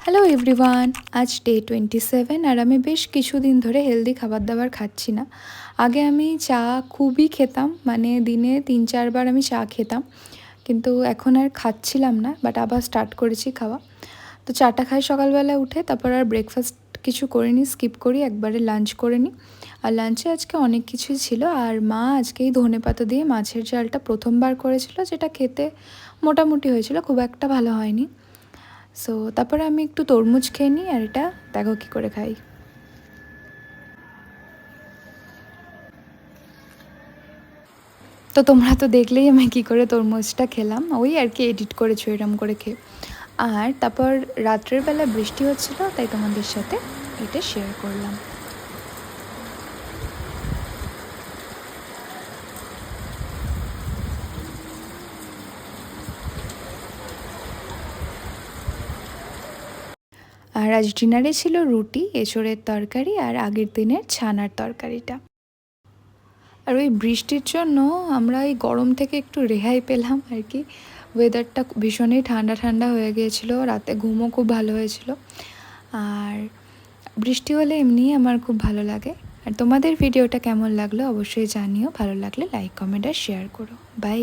Hello everyone, আজ day 27 আর আমি বেশ কিছুদিন ধরে হেলদি খাবার দাবার খাচ্ছি না। আগে আমি চা খুবই খেতাম, মানে দিনে 3-4 বার আমি চা খেতাম, কিন্তু এখন আর খাচ্ছিলাম না, বাট আবার স্টার্ট করেছি খাওয়া। তো চাটা খাই সকালবেলা উঠে, তারপর আর ব্রেকফাস্ট কিছু করিনি, স্কিপ করি, একবারে লাঞ্চ করে নিই। আর লাঞ্চে আজকে অনেক কিছুই ছিল, আর মা আজকেই ধনেপাতা দিয়ে মাছের ঝালটা প্রথমবার করেছিল, যেটা খেতে মোটামুটি হয়েছিল, খুব একটা ভালো হয়নি। সো তারপরে আমি একটু তরমুজ খেয়ে নিই, আর এটা দেখো কী করে খাই। তো তোমরা তো দেখলেই আমি কী করে তরমুজটা খেলাম, ওই আর কি এডিট করেছো এরম করে খেয়ে। আর তারপর রাত্রের বেলা বৃষ্টি হচ্ছিল, তাই তোমাদের সাথে এটা শেয়ার করলাম। আর আজ ডিনারে ছিল রুটি, এঁচোড়ের তরকারি, আর আগের দিনের ছানার তরকারিটা। আর ওই বৃষ্টির জন্য আমরা এই গরম থেকে একটু রেহাই পেলাম আর কি। ওয়েদারটা ভীষণই ঠান্ডা ঠান্ডা হয়ে গিয়েছিল, রাতে ঘুমও খুব ভালো হয়েছিল। আর বৃষ্টি হলে এমনিই আমার খুব ভালো লাগে। আর তোমাদের ভিডিওটা কেমন লাগলো অবশ্যই জানিও, ভালো লাগলে লাইক কমেন্ট আর শেয়ার করো। বাই।